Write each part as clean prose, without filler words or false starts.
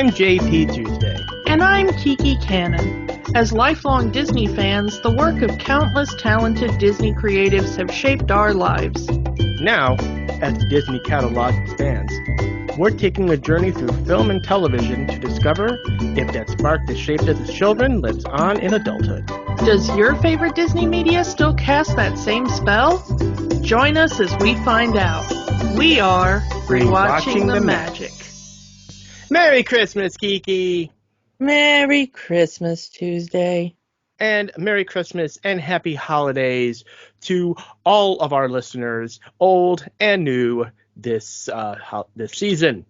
I'm JP Tuesday. And I'm Kiki Cannon. As lifelong Disney fans, the work of countless talented Disney creatives have shaped our lives. Now, as the Disney catalog expands, we're taking a journey through film and television to discover if that spark that shaped us as children lives on in adulthood. Does your favorite Disney media still cast that same spell? Join us as we find out. We are Rewatching the Magic. Merry Christmas, Kiki! Merry Christmas, Tuesday. And Merry Christmas and Happy Holidays to all of our listeners, old and new, this season.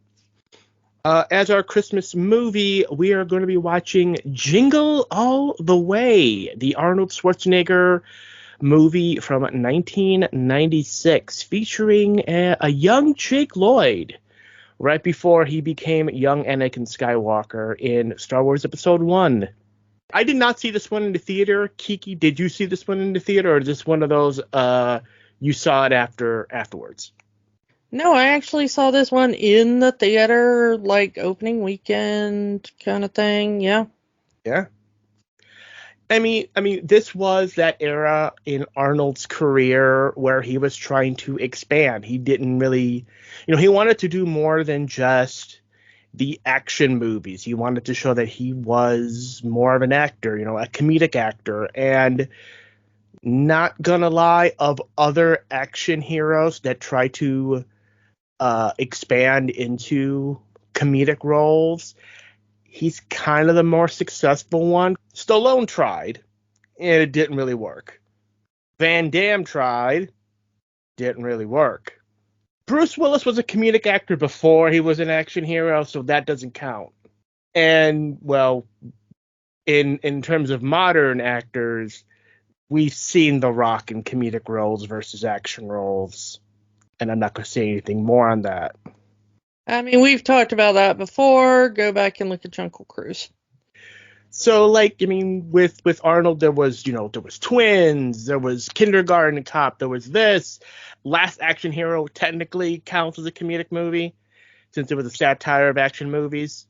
As our Christmas movie, we are going to be watching Jingle All the Way, the Arnold Schwarzenegger movie from 1996, featuring a young Jake Lloyd, right before he became young Anakin Skywalker in Star Wars Episode 1. I did not see this one in the theater. Kiki, did you see this one in the theater, or is this one of those you saw it afterwards? No, I actually saw this one in the theater, like opening weekend kind of thing. Yeah. Yeah. I mean, this was that era in Arnold's career where he was trying to expand. He didn't really, he wanted to do more than just the action movies. He wanted to show that he was more of an actor, a comedic actor. And not gonna lie, of other action heroes that try to expand into comedic roles, he's kind of the more successful one. Stallone tried, and it didn't really work. Van Damme tried, didn't really work. Bruce Willis was a comedic actor before he was an action hero, so that doesn't count. And, well, in terms of modern actors, we've seen The Rock in comedic roles versus action roles, and I'm not going to say anything more on that. I mean, we've talked about that before. Go back and look at Jungle Cruise. So, with Arnold, there was Twins, there was Kindergarten Cop, there was this. Last Action Hero technically counts as a comedic movie, since it was a satire of action movies.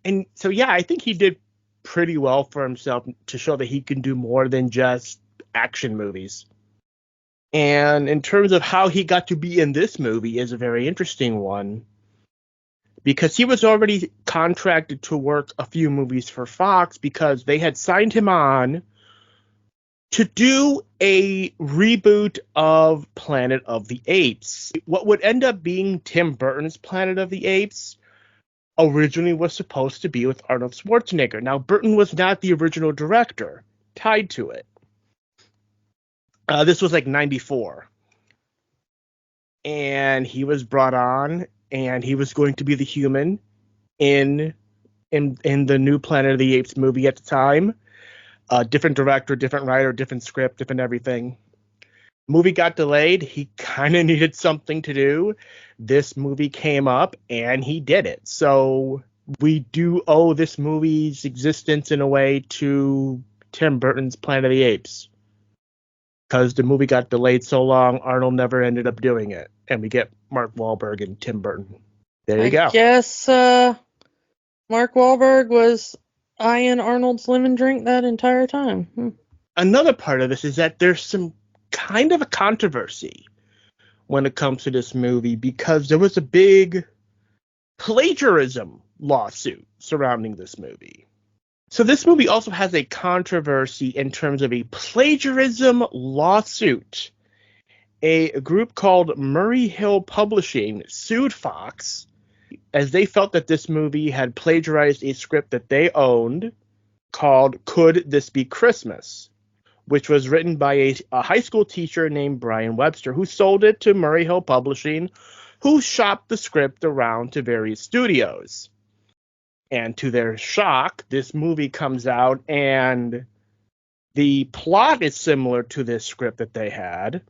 And so, yeah, I think he did pretty well for himself to show that he can do more than just action movies. And in terms of how he got to be in this movie is a very interesting one, because he was already contracted to work a few movies for Fox because they had signed him on to do a reboot of Planet of the Apes. What would end up being Tim Burton's Planet of the Apes originally was supposed to be with Arnold Schwarzenegger. Now, Burton was not the original director tied to it. This was like 94. And he was brought on, and he was going to be the human in the new Planet of the Apes movie at the time. Different director, different writer, different script, different everything. Movie got delayed. He kind of needed something to do. This movie came up, and he did it. So we do owe this movie's existence in a way to Tim Burton's Planet of the Apes. Because the movie got delayed so long, Arnold never ended up doing it. And we get Mark Wahlberg and Tim Burton. There you go. I guess Mark Wahlberg was eyeing Arnold's lemon drink that entire time. Another part of this is that there's some kind of a controversy when it comes to this movie, because there was a big plagiarism lawsuit surrounding this movie. So this movie also has a controversy in terms of a plagiarism lawsuit. A group called Murray Hill Publishing sued Fox as they felt that this movie had plagiarized a script that they owned called Could This Be Christmas?, which was written by a high school teacher named Brian Webster, who sold it to Murray Hill Publishing, who shopped the script around to various studios. And to their shock, this movie comes out and the plot is similar to this script that they had.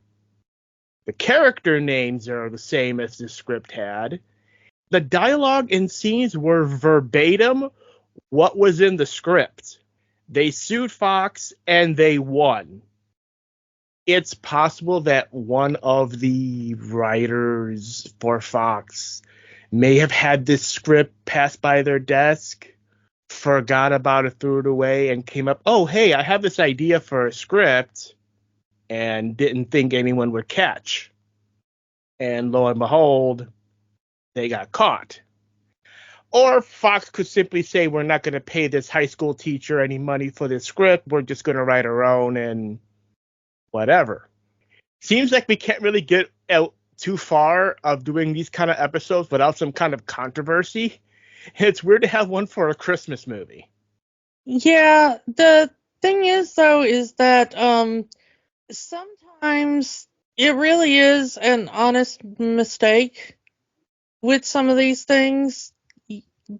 The character names are the same as the script had. The dialogue and scenes were verbatim what was in the script. They sued Fox and they won. It's possible that one of the writers for Fox may have had this script pass by their desk, forgot about it, threw it away, and came up, oh, hey, I have this idea for a script, and didn't think anyone would catch. And lo and behold, they got caught. Or Fox could simply say, we're not going to pay this high school teacher any money for this script. We're just going to write our own and whatever. Seems like we can't really get out too far of doing these kind of episodes without some kind of controversy. It's weird to have one for a Christmas movie. Yeah, the thing is, though, is that sometimes it really is an honest mistake with some of these things,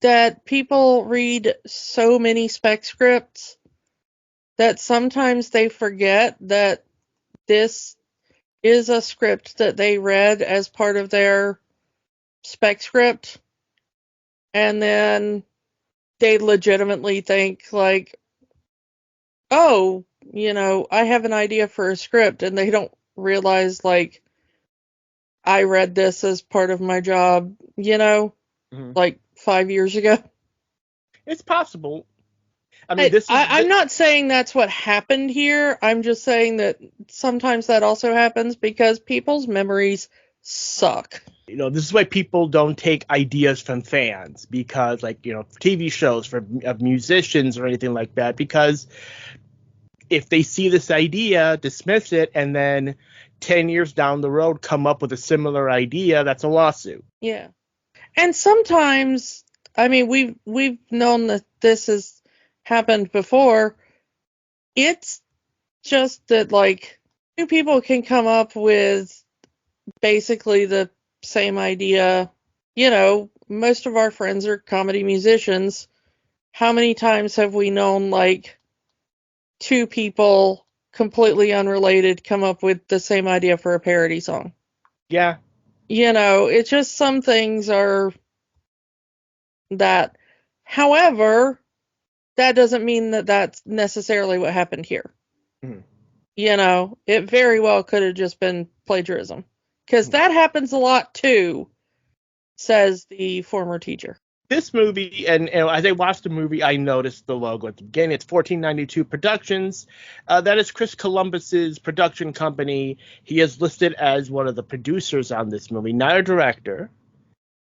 that people read so many spec scripts that sometimes they forget that this is a script that they read as part of their spec script, and then they legitimately think like, oh, I have an idea for a script, and they don't realize like, I read this as part of my job, like 5 years ago. It's possible. I mean, I'm not saying that's what happened here. I'm just saying that sometimes that also happens because people's memories suck. This is why people don't take ideas from fans, because TV shows of musicians or anything like that, because if they see this idea, dismiss it, and then 10 years down the road come up with a similar idea, that's a lawsuit. Yeah. And sometimes, I mean, we've known that this has happened before. It's just that, like, two people can come up with basically the same idea. Most of our friends are comedy musicians. How many times have we known, like, two people completely unrelated come up with the same idea for a parody song? Yeah. It's just some things are that. However, that doesn't mean that that's necessarily what happened here. Mm. It very well could have just been plagiarism. Because that happens a lot too, says the former teacher. This movie, and as I watched the movie, I noticed the logo at the beginning. It's 1492 Productions. That is Chris Columbus's production company. He is listed as one of the producers on this movie, not a director.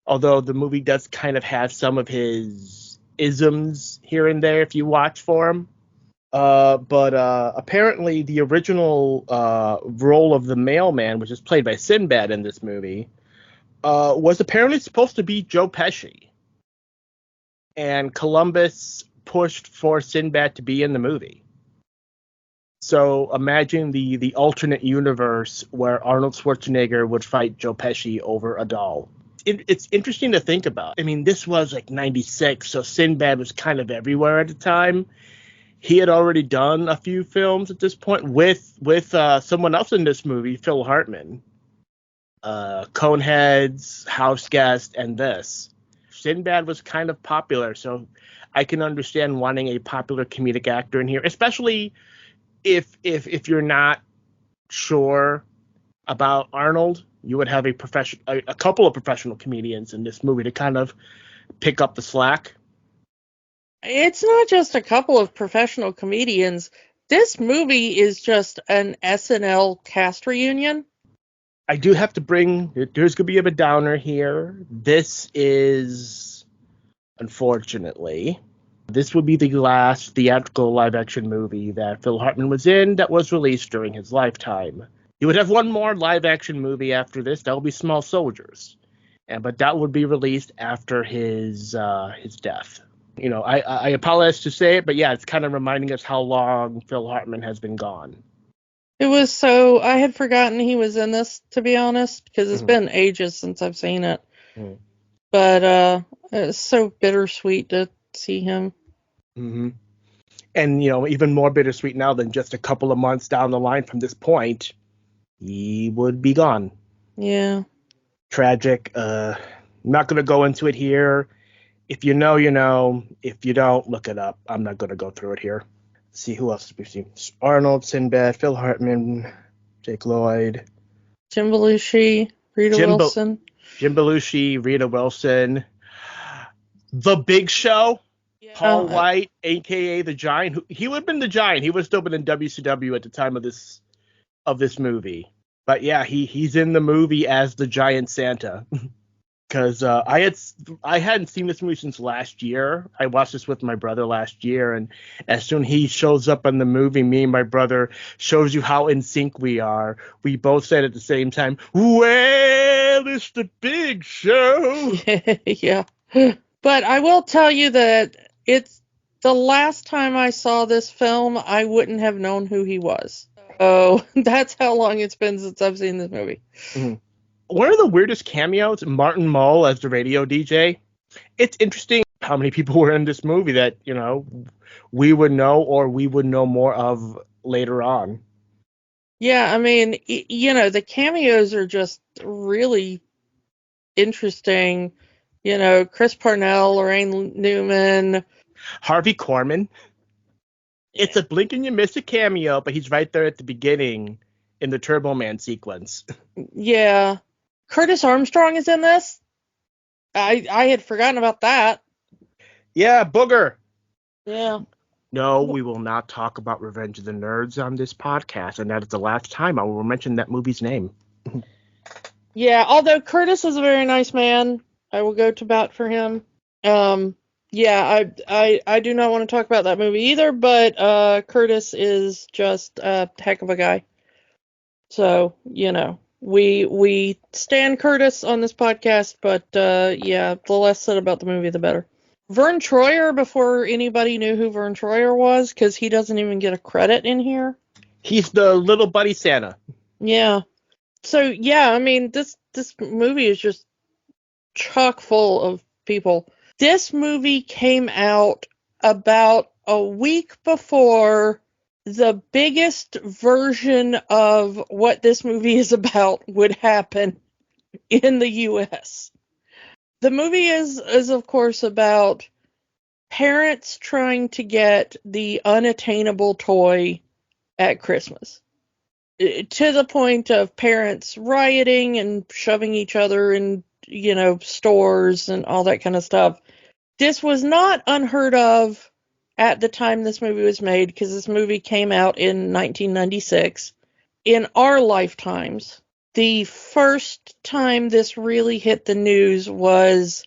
Although the movie does kind of have some of his isms here and there if you watch for him. But apparently the original role of the mailman, which is played by Sinbad in this movie, was apparently supposed to be Joe Pesci. And Columbus pushed for Sinbad to be in the movie. So imagine the alternate universe where Arnold Schwarzenegger would fight Joe Pesci over a doll. It's interesting to think about. I mean, this was like 96, so Sinbad was kind of everywhere at the time. He had already done a few films at this point with someone else in this movie, Phil Hartman. Coneheads, House Guest, and this. Sinbad was kind of popular, so I can understand wanting a popular comedic actor in here, especially if you're not sure about Arnold. You would have a couple of professional comedians in this movie to kind of pick up the slack. It's not just a couple of professional comedians. This movie is just an SNL cast reunion. I do have to there's going to be a downer here. This is, unfortunately, this would be the last theatrical live-action movie that Phil Hartman was in that was released during his lifetime. He would have one more live-action movie after this. That would be Small Soldiers. But that would be released after his death. I apologize to say it, but yeah, it's kind of reminding us how long Phil Hartman has been gone. It was I had forgotten he was in this, to be honest, because it's been ages since I've seen it. Mm. But it's so bittersweet to see him. Mm-hmm. And, even more bittersweet now than just a couple of months down the line from this point, he would be gone. Yeah. Tragic. I'm not going to go into it here. If you know, you know. If you don't, look it up. I'm not going to go through it here. See who else we've seen. Arnold, Sinbad, Phil Hartman, Jake Lloyd, Jim Belushi, Rita Wilson. Jim Belushi, Rita Wilson, The Big Show, Paul White, a.k.a. The Giant. He would have been the Giant. He would have still been in WCW at the time of this movie. But yeah, he's in the movie as the Giant Santa. Because I hadn't seen this movie since last year. I watched this with my brother last year, and as soon as he shows up in the movie, me and my brother shows you how in sync we are. We both said at the same time, "Well, it's the Big Show." Yeah. But I will tell you that it's the last time I saw this film, I wouldn't have known who he was. Oh, that's how long it's been since I've seen this movie. Mm-hmm. One of the weirdest cameos, Martin Mull as the radio DJ. It's interesting how many people were in this movie that, we would know or we would know more of later on. Yeah, I mean, the cameos are just really interesting. Chris Parnell, Lorraine Newman. Harvey Korman. It's a blink and you miss a cameo, but he's right there at the beginning in the Turbo Man sequence. Yeah. Curtis Armstrong is in this. I had forgotten about that. Yeah, Booger. Yeah. No, we will not talk about Revenge of the Nerds on this podcast, and that is the last time I will mention that movie's name. Yeah, although Curtis is a very nice man, I will go to bat for him. Yeah, I do not want to talk about that movie either, but Curtis is just a heck of a guy. So, we stand Curtis on this podcast, but yeah, the less said about the movie, the better. Vern Troyer, before anybody knew who Vern Troyer was, because he doesn't even get a credit in here. He's the little buddy Santa. Yeah. So, yeah, I mean, this movie is just chock full of people. This movie came out about a week before the biggest version of what this movie is about would happen in the U.S. The movie is of course about parents trying to get the unattainable toy at Christmas, to the point of parents rioting and shoving each other in, stores and all that kind of stuff. This was not unheard of at the time this movie was made, because this movie came out in 1996. In our lifetimes, the first time this really hit the news was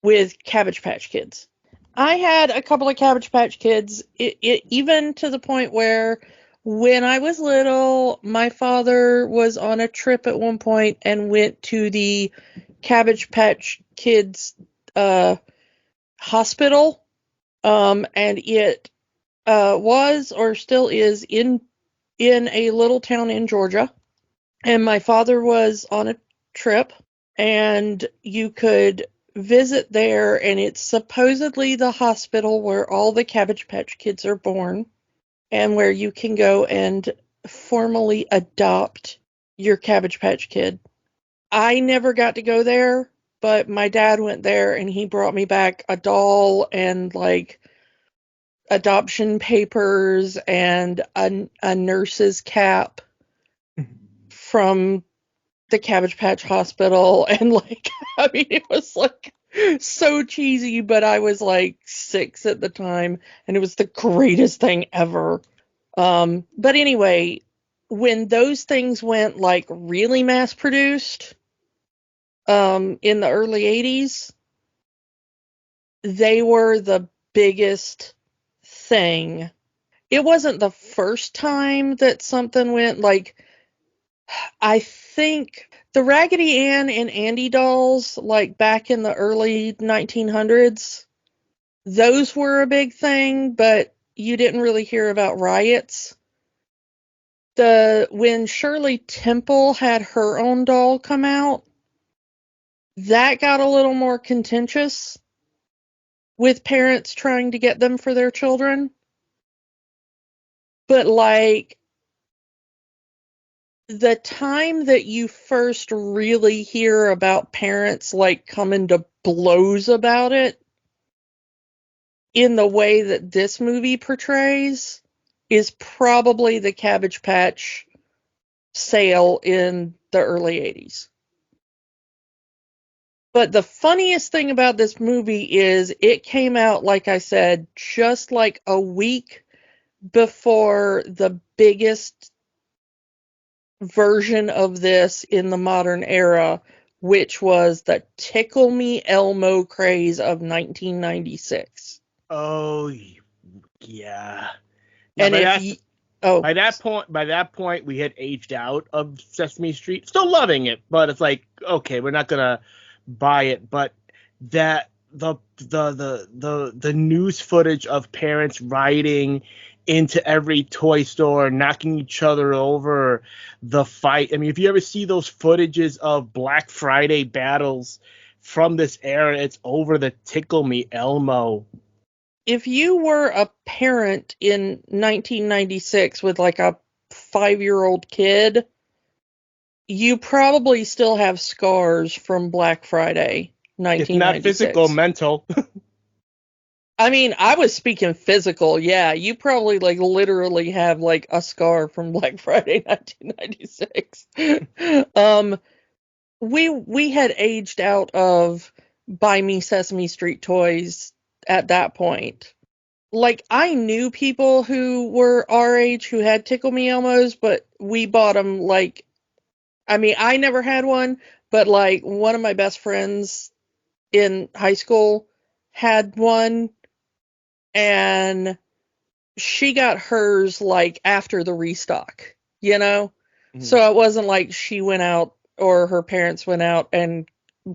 with Cabbage Patch Kids. I had a couple of Cabbage Patch Kids, even to the point where when I was little, my father was on a trip at one point and went to the Cabbage Patch Kids hospital. And it was or still is in a little town in Georgia. And my father was on a trip, and you could visit there, and it's supposedly the hospital where all the Cabbage Patch Kids are born, and where you can go and formally adopt your Cabbage Patch Kid. I never got to go there, but my dad went there, and he brought me back a doll and adoption papers and a nurse's cap from the Cabbage Patch Hospital. And I mean, it was so cheesy, but I was 6 at the time, and it was the greatest thing ever. But anyway, when those things went really mass produced, in the early 80s, they were the biggest thing. It wasn't the first time that something went I think the Raggedy Ann and Andy dolls, back in the early 1900s, those were a big thing, but you didn't really hear about riots. When Shirley Temple had her own doll come out, that got a little more contentious with parents trying to get them for their children. But the time that you first really hear about parents coming to blows about it in the way that this movie portrays is probably the Cabbage Patch sale in the early 80s. But the funniest thing about this movie is it came out, like I said, just like a week before the biggest version of this in the modern era, which was the Tickle Me Elmo craze of 1996. Oh, yeah. Now, And by that point, we had aged out of Sesame Street. Still loving it, but it's like, okay, we're not gonna buy it. But that the news footage of parents riding into every toy store, knocking each other over, the fight. I mean, if you ever see those footages of Black Friday battles from this era, it's over the Tickle Me Elmo. if you were a parent in 1996 with like a 5-year-old kid, you probably still have scars from Black Friday, 1996. If not physical, mental. I mean, I was speaking physical. Yeah, you probably like literally have like a scar from Black Friday 1996. We had aged out of Buy Me Sesame Street toys at that point. Like, I knew people who were our age who had Tickle Me Elmos, but we bought them like, I mean, I never had one, but like one of my best friends in high school had one, and she got hers like after the restock, you know? Mm-hmm. So it wasn't like she went out or her parents went out and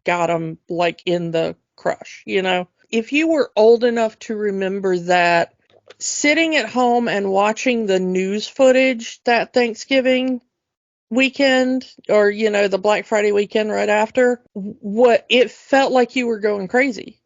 got them like in the crush, you know? If you were old enough to remember that, sitting at home and watching the news footage that Thanksgiving weekend, or, you know, the Black Friday weekend right after, what it felt like you were going crazy.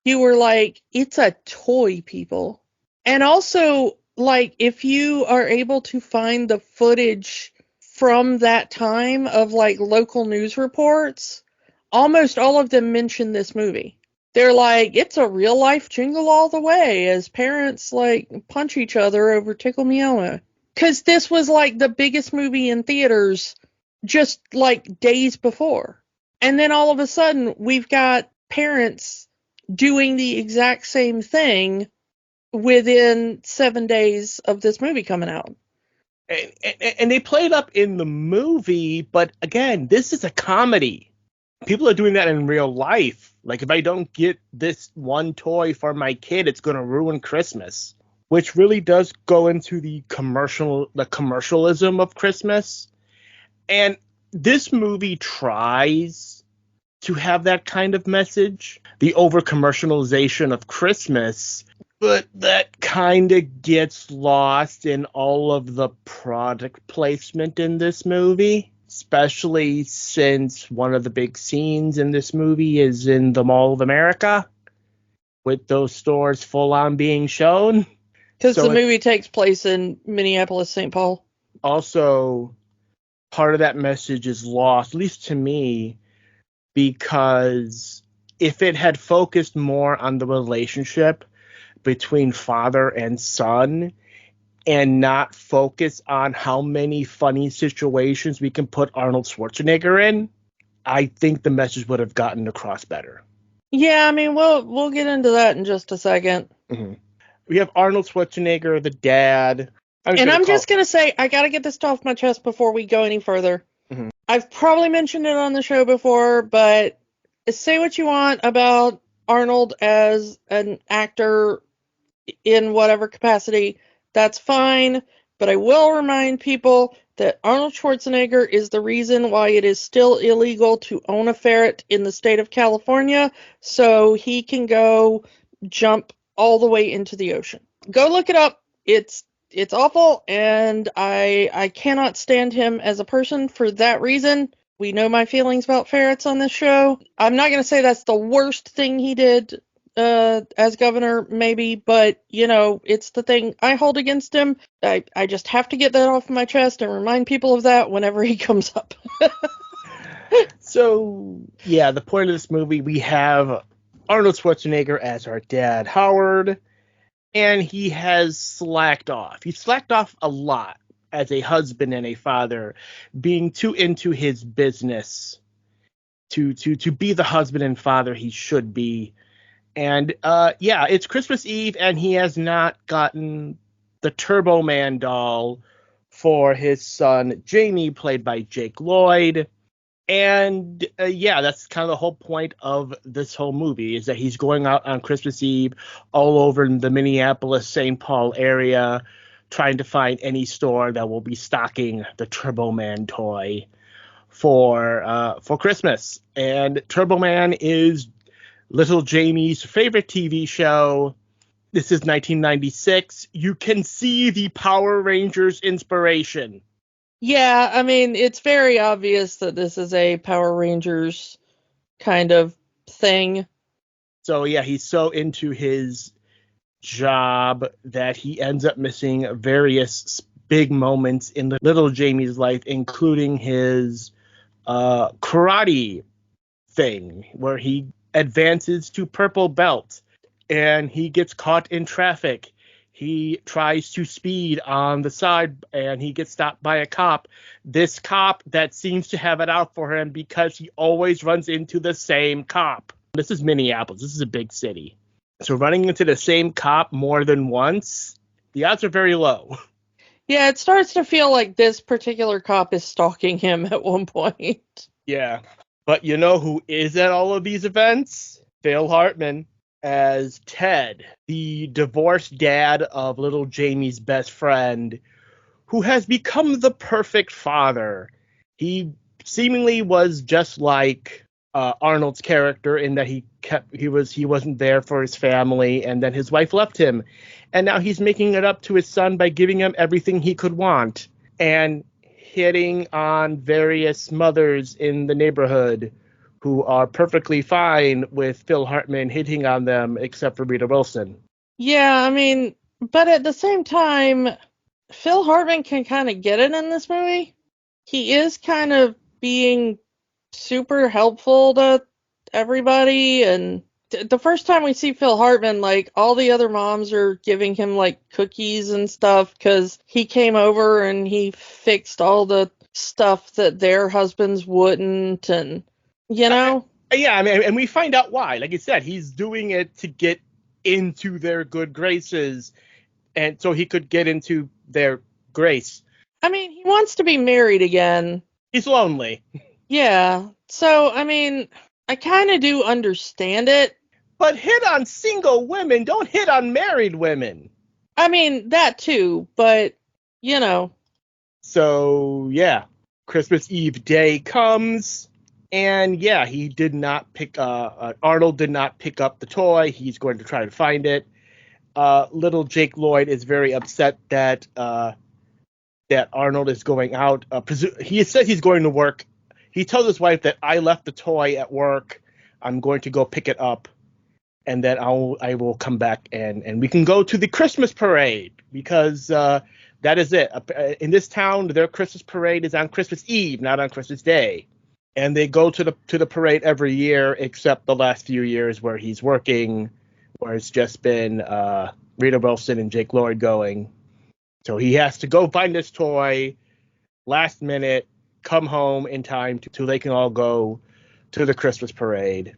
You were like, it's a toy, people. And also, like, if you are able to find the footage from that time of, like, local news reports, almost all of them mention this movie. They're like, it's a real-life Jingle All the Way as parents, like, punch each other over Tickle Me Elmo. Because this was, like, the biggest movie in theaters just, like, days before. And then all of a sudden, we've got parents doing the exact same thing within 7 days of this movie coming out. And they play it up in the movie, but again, this is a comedy. People are doing that in real life. Like, if I don't get this one toy for my kid, it's going to ruin Christmas. Which really does go into the commercialism of Christmas. And this movie tries to have that kind of message, the over-commercialization of Christmas, but that kind of gets lost in all of the product placement in this movie, especially since one of the big scenes in this movie is in the Mall of America, with those stores full on being shown. Because the movie takes place in Minneapolis, St. Paul. Also, part of that message is lost, at least to me, because if it had focused more on the relationship between father and son and not focus on how many funny situations we can put Arnold Schwarzenegger in, I think the message would have gotten across better. Yeah, I mean, we'll get into that in just a second. Mm-hmm. We have Arnold Schwarzenegger, the dad. I'm just going to say, I got to get this off my chest before we go any further. Mm-hmm. I've probably mentioned it on the show before, but say what you want about Arnold as an actor in whatever capacity, that's fine. But I will remind people that Arnold Schwarzenegger is the reason why it is still illegal to own a ferret in the state of California, so he can go jump all the way into the ocean. Go look it up. It's awful, and I cannot stand him as a person for that reason. We know my feelings about ferrets on this show. I'm not going to say that's the worst thing he did as governor, maybe, but, you know, it's the thing I hold against him. I just have to get that off my chest and remind people of that whenever he comes up. So, yeah, the point of this movie, we have Arnold Schwarzenegger as our dad, Howard, and he has slacked off. He slacked off a lot as a husband and a father, being too into his business to be the husband and father he should be. And it's Christmas Eve, and he has not gotten the Turbo Man doll for his son Jamie, played by Jake Lloyd. And that's kind of the whole point of this whole movie, is that he's going out on Christmas Eve all over in the Minneapolis, St. Paul area, trying to find any store that will be stocking the Turbo Man toy for Christmas. And Turbo Man is little Jamie's favorite TV show. This is 1996. You can see the Power Rangers inspiration. Yeah, I mean, it's very obvious that this is a Power Rangers kind of thing. So, yeah, he's so into his job that he ends up missing various big moments in the little Jamie's life, including his karate thing, where he advances to purple belt and he gets caught in traffic. He tries to speed on the side and he gets stopped by a cop. This cop that seems to have it out for him because he always runs into the same cop. This is Minneapolis. This is a big city. So running into the same cop more than once, the odds are very low. Yeah, it starts to feel like this particular cop is stalking him at one point. Yeah. But you know who is at all of these events? Phil Hartman as Ted, the divorced dad of little Jamie's best friend, who has become the perfect father. He seemingly was just like Arnold's character in that he wasn't there for his family, and then his wife left him, and now he's making it up to his son by giving him everything he could want and hitting on various mothers in the neighborhood who are perfectly fine with Phil Hartman hitting on them, except for Rita Wilson. Yeah, I mean, but at the same time, Phil Hartman can kind of get it in this movie. He is kind of being super helpful to everybody, and the first time we see Phil Hartman, like, all the other moms are giving him, like, cookies and stuff because he came over and he fixed all the stuff that their husbands wouldn't, and you know? I mean, and we find out why. Like you said, he's doing it to get into their good graces, and so he could get into their grace. I mean, he wants to be married again. He's lonely. Yeah. So, I mean, I kind of do understand it. But hit on single women, don't hit on married women. I mean, that too, but, you know. So, yeah. Christmas Eve day comes. And yeah, he did not pick. Arnold did not pick up the toy. He's going to try to find it. Little Jake Lloyd is very upset that Arnold is going out. He says he's going to work. He told his wife that I left the toy at work. I'm going to go pick it up, and then I will come back and we can go to the Christmas parade, because that is it. In this town, their Christmas parade is on Christmas Eve, not on Christmas Day. And they go to the parade every year, except the last few years where he's working, where it's just been Rita Wilson and Jake Lloyd going. So he has to go find this toy last minute, come home in time to they can all go to the Christmas parade.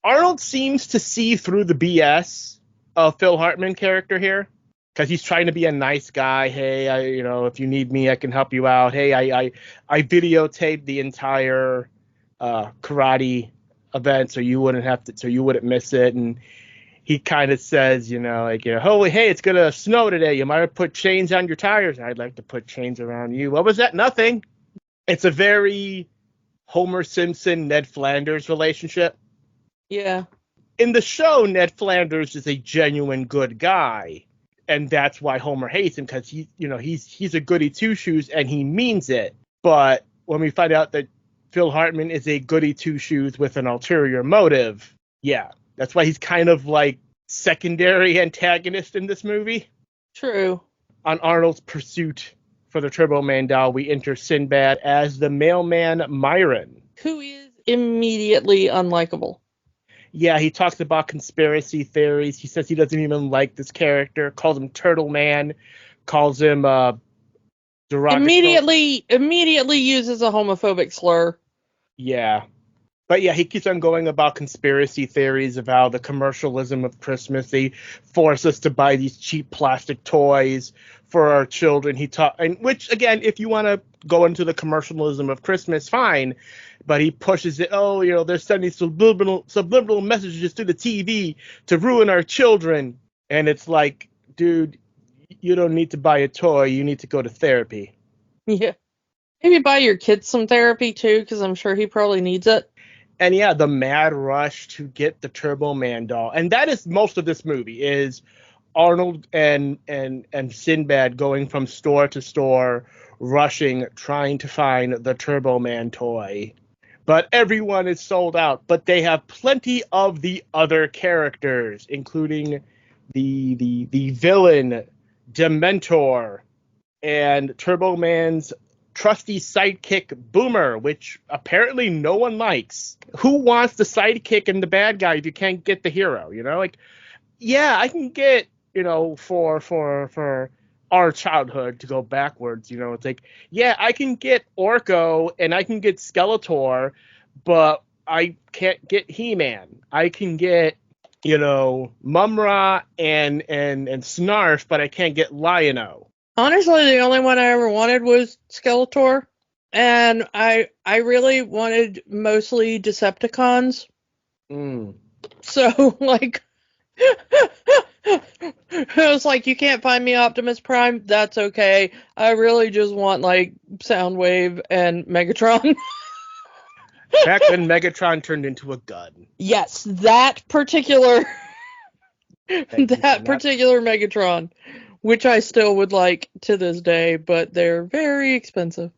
Arnold seems to see through the BS of Phil Hartman character here, because he's trying to be a nice guy. Hey, if you need me, I can help you out. Hey, I videotaped the entire karate event so you wouldn't miss it. And he kind of says, oh, hey, it's gonna snow today. You might have put chains on your tires. I'd like to put chains around you. What was that? Nothing. It's a very Homer Simpson, Ned Flanders relationship. Yeah. In the show, Ned Flanders is a genuine good guy. And that's why Homer hates him, because he's a goody two shoes and he means it. But when we find out that Phil Hartman is a goody two shoes with an ulterior motive, yeah, that's why he's kind of like secondary antagonist in this movie. True. On Arnold's pursuit for the Turbo Man doll, we enter Sinbad as the mailman Myron, who is immediately unlikable. Yeah, he talks about conspiracy theories. He says he doesn't even like this character. Calls him Turtle Man. Calls him derogatory. Immediately uses a homophobic slur. Yeah. But yeah, he keeps on going about conspiracy theories of how the commercialism of Christmas, they force us to buy these cheap plastic toys for our children. And which again, if you want to go into the commercialism of Christmas, fine. But he pushes it. Oh, they're sending subliminal messages through the TV to ruin our children. And it's like, dude, you don't need to buy a toy. You need to go to therapy. Yeah. Maybe buy your kid some therapy too, because I'm sure he probably needs it. And yeah, the mad rush to get the Turbo Man doll. And that is most of this movie, is Arnold and Sinbad going from store to store, rushing, trying to find the Turbo Man toy. But everyone is sold out. But they have plenty of the other characters, including the villain, Dementor, and Turbo Man's trusty sidekick, Boomer, which apparently no one likes. Who wants the sidekick and the bad guy if you can't get the hero? Like, yeah, I can get, for our childhood, to go backwards, it's like, yeah, I can get Orko and I can get Skeletor, but I can't get He-Man. I can get, Mumra and Snarf, but I can't get Lion-O. Honestly, the only one I ever wanted was Skeletor, and I really wanted mostly Decepticons. So, like, it was like, you can't find me Optimus Prime, that's okay. I really just want, like, Soundwave and Megatron. Back when Megatron turned into a gun. Yes, that particular Megatron. Which I still would like to this day, but they're very expensive.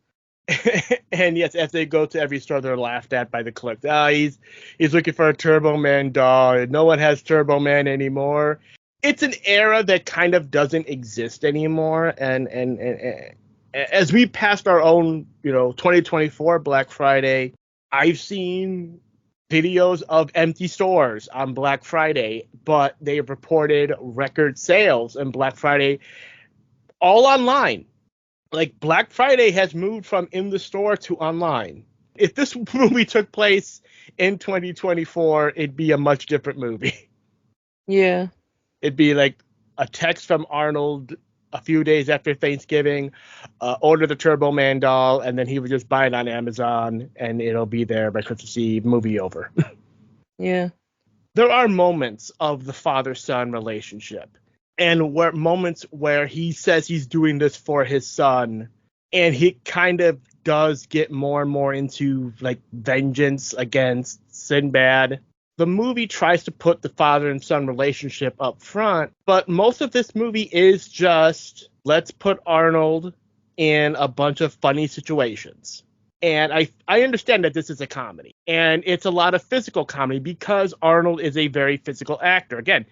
And yes, as they go to every store, they're laughed at by the collector. He's looking for a Turbo Man doll. No one has Turbo Man anymore. It's an era that kind of doesn't exist anymore. And as we passed our own, 2024 Black Friday, I've seen videos of empty stores on Black Friday, but they've reported record sales on Black Friday all online. Like, Black Friday has moved from in the store to online. If this movie took place in 2024, it'd be a much different movie. Yeah. It'd be like a text from Arnold a few days after Thanksgiving, order the Turbo Man doll, and then he would just buy it on Amazon, and it'll be there by Christmas Eve, movie over. Yeah. There are moments of the father-son relationship, and moments where he says he's doing this for his son, and he kind of does get more and more into, like, vengeance against Sinbad. The movie tries to put the father and son relationship up front, but most of this movie is just, let's put Arnold in a bunch of funny situations. And I understand that this is a comedy, and it's a lot of physical comedy because Arnold is a very physical actor. Again,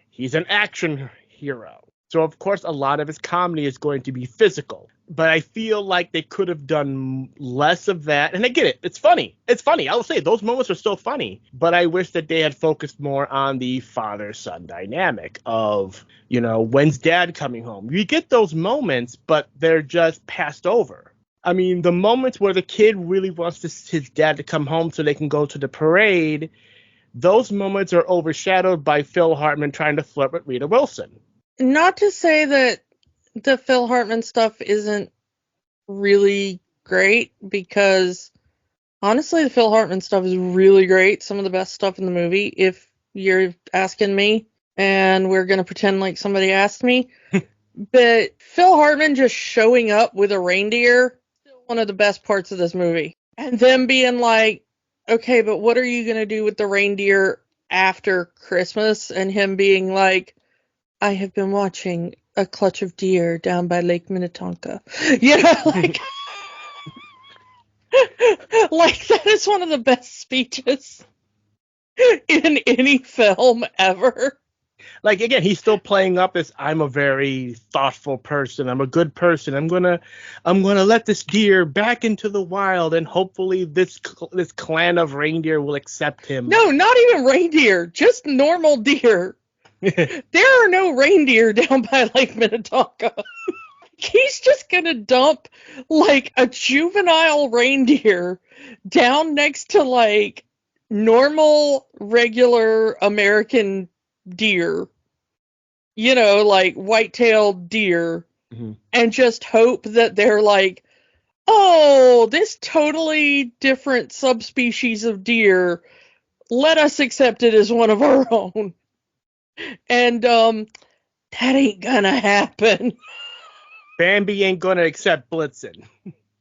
he's an action hero. So, of course, a lot of his comedy is going to be physical. But I feel like they could have done less of that. And I get it. It's funny. It's funny. I'll say those moments are still funny. But I wish that they had focused more on the father-son dynamic of, when's dad coming home? You get those moments, but they're just passed over. I mean, the moments where the kid really wants his dad to come home so they can go to the parade, those moments are overshadowed by Phil Hartman trying to flirt with Rita Wilson. Not to say that the Phil Hartman stuff isn't really great, because honestly, the Phil Hartman stuff is really great. Some of the best stuff in the movie, if you're asking me, and we're going to pretend like somebody asked me. But Phil Hartman just showing up with a reindeer, still one of the best parts of this movie. And them being like, okay, but what are you going to do with the reindeer after Christmas? And him being like, I have been watching a clutch of deer down by Lake Minnetonka. Like, like, that is one of the best speeches in any film ever. Like, again, he's still playing up as, I'm a very thoughtful person. I'm a good person. I'm gonna let this deer back into the wild, and hopefully this clan of reindeer will accept him. No, not even reindeer, just normal deer. There are no reindeer down by Lake Minnetonka. He's just gonna dump, like, a juvenile reindeer down next to, like, normal, regular American deer, like white-tailed deer, and just hope that they're like, oh, this totally different subspecies of deer, let us accept it as one of our own. And that ain't gonna happen. Bambi ain't gonna accept Blitzen.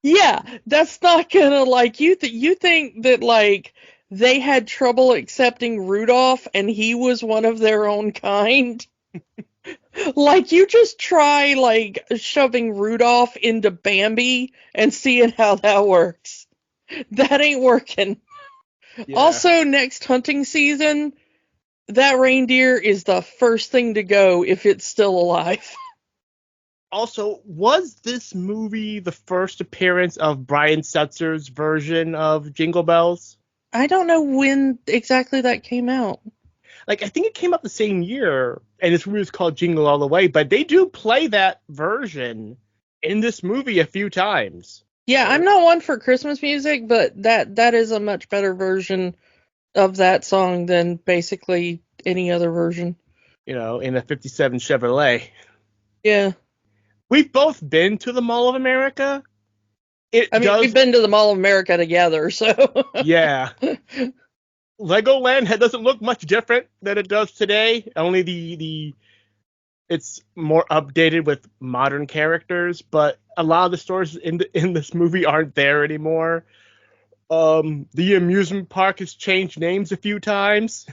Yeah, that's not gonna, you think that, they had trouble accepting Rudolph and he was one of their own kind? You just try, shoving Rudolph into Bambi and seeing how that works. That ain't working. Yeah. Also, next hunting season, that reindeer is the first thing to go if it's still alive. Also, was this movie the first appearance of Brian Setzer's version of Jingle Bells? I don't know when exactly that came out. I think it came out the same year, and this movie was called Jingle All the Way, but they do play that version in this movie a few times. Yeah, I'm not one for Christmas music, but that is a much better version of that song than basically any other version. In a 57 Chevrolet. Yeah. We've both been to the Mall of America. We've been to the Mall of America together, so. Yeah. Legoland doesn't look much different than it does today. Only it's more updated with modern characters, but a lot of the stores in this movie aren't there anymore. The amusement park has changed names a few times.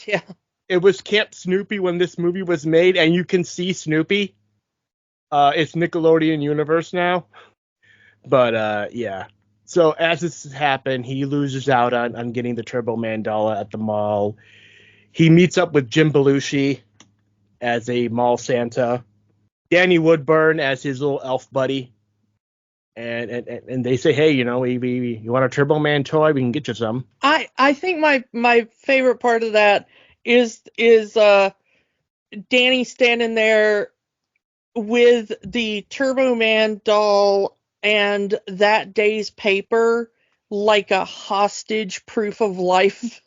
Yeah. It was Camp Snoopy when this movie was made, and you can see Snoopy. It's Nickelodeon Universe now. But, yeah. So as this happened, he loses out on getting the Turbo Man doll at the mall. He meets up with Jim Belushi as a mall Santa. Danny Woodburn as his little elf buddy. And they say, hey, you want a Turbo Man toy? We can get you some. I think my favorite part of that is Danny standing there with the Turbo Man doll and that day's paper like a hostage proof of life.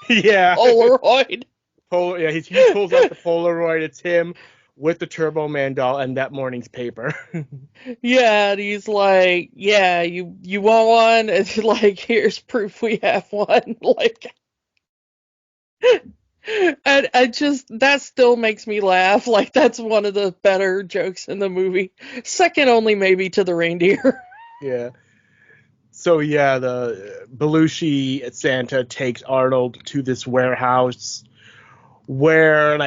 Yeah. Polaroid. Yeah, he pulls out the Polaroid. It's him with the Turbo Man doll and that morning's paper. Yeah, and he's like, yeah, you want one? It's like, here's proof we have one. And that still makes me laugh. That's one of the better jokes in the movie. Second only maybe to the reindeer. Yeah. So, yeah, the Belushi Santa takes Arnold to this warehouse where,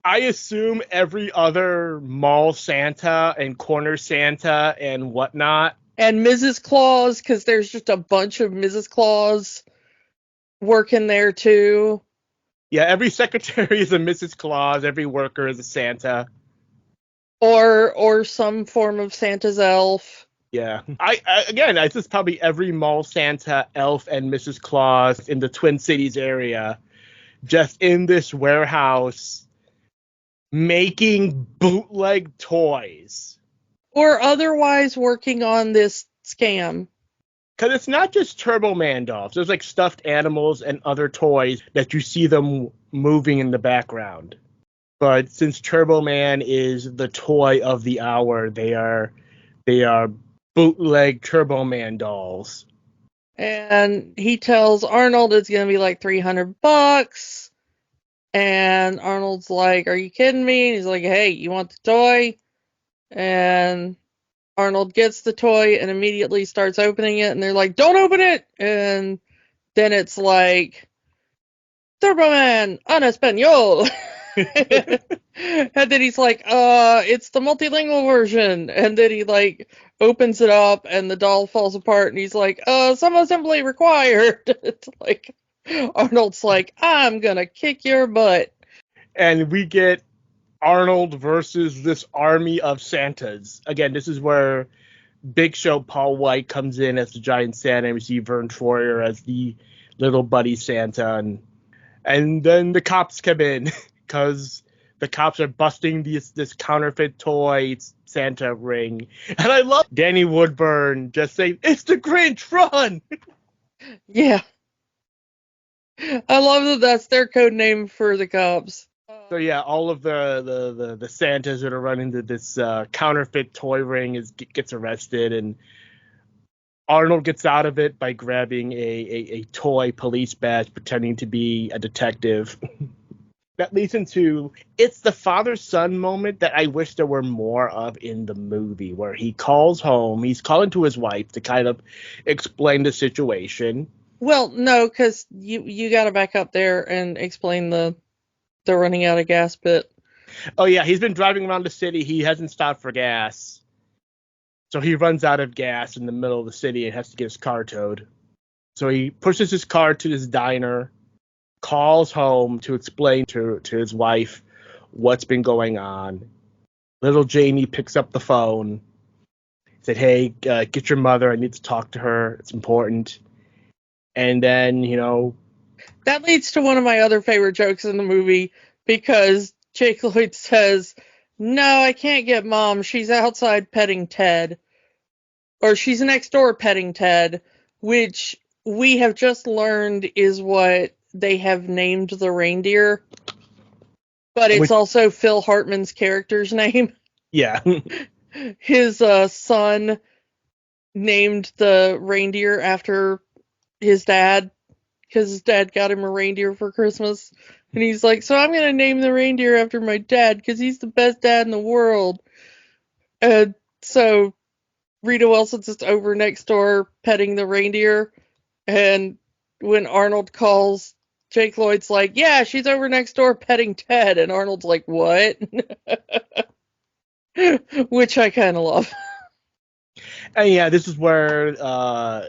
I assume every other mall Santa and corner Santa and whatnot. And Mrs. Claus, because there's just a bunch of Mrs. Claus working there, too. Yeah, every secretary is a Mrs. Claus. Every worker is a Santa. Or some form of Santa's elf. Yeah. This is probably every mall Santa, elf, and Mrs. Claus in the Twin Cities area. Just in this warehouse making bootleg toys. Or otherwise working on this scam. Because it's not just Turbo Man dolls. There's stuffed animals and other toys that you see them moving in the background. But since Turbo Man is the toy of the hour, they are bootleg Turbo Man dolls. And he tells Arnold it's going to be $300. And Arnold's like, are you kidding me? And he's like, hey, you want the toy? And Arnold gets the toy and immediately starts opening it. And they're like, don't open it. And then it's like, Turbo Man, en español. And then he's like, it's the multilingual version. And then he opens it up and the doll falls apart and he's like, some assembly required. It's like, Arnold's like, I'm gonna kick your butt. And we get Arnold versus this army of Santas. Again, this is where Big Show Paul White comes in as the giant Santa and we see Vern Troyer as the little buddy Santa. And then the cops come in because the cops are busting this counterfeit toy Santa ring. And I love Danny Woodburn just saying, it's the Grinch, run! Yeah. I love that that's their code name for the cops. So yeah, all of the Santas that are running to this counterfeit toy ring gets arrested, and Arnold gets out of it by grabbing a toy police badge, pretending to be a detective. That leads into it's the father-son moment that I wish there were more of in the movie, where he calls home, he's calling to his wife to kind of explain the situation. Well, no, because you got to back up there and explain the running out of gas bit. Oh yeah, he's been driving around the city. He hasn't stopped for gas. So he runs out of gas in the middle of the city and has to get his car towed. So he pushes his car to his diner, calls home to explain to his wife what's been going on. Little Jamie picks up the phone, said, "Hey, get your mother. I need to talk to her. It's important." And then, That leads to one of my other favorite jokes in the movie, because Jake Lloyd says, "No, I can't get Mom. She's outside petting Ted." Or she's next door petting Ted, which we have just learned is what they have named the reindeer. But it's also Phil Hartman's character's name. Yeah. His son named the reindeer after his dad, because his dad got him a reindeer for Christmas. And he's like, so I'm going to name the reindeer after my dad, because he's the best dad in the world. And so Rita Wilson's just over next door petting the reindeer. And when Arnold calls, Jake Lloyd's like, yeah, she's over next door petting Ted. And Arnold's like, what? Which I kind of love. And yeah, this is where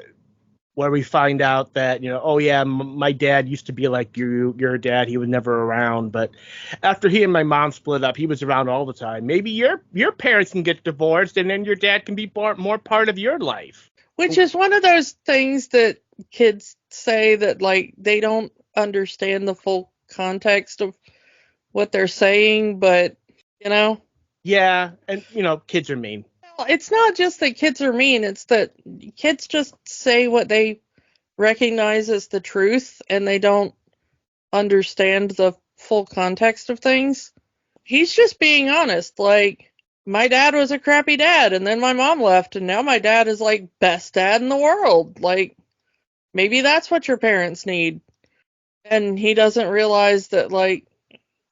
we find out that, oh yeah, my dad used to be like your dad. He was never around, but after he and my mom split up, he was around all the time. Maybe your parents can get divorced, and then your dad can be more part of your life. Which is one of those things that kids say that, like, they don't understand the full context of what they're saying, but, Yeah, and, kids are mean. It's not just that kids are mean, it's that kids just say what they recognize as the truth, and they don't understand the full context of things. He's just being honest. Like, my dad was a crappy dad, and then my mom left, and now my dad is, like, best dad in the world. Like, maybe that's what your parents need. And he doesn't realize that, like,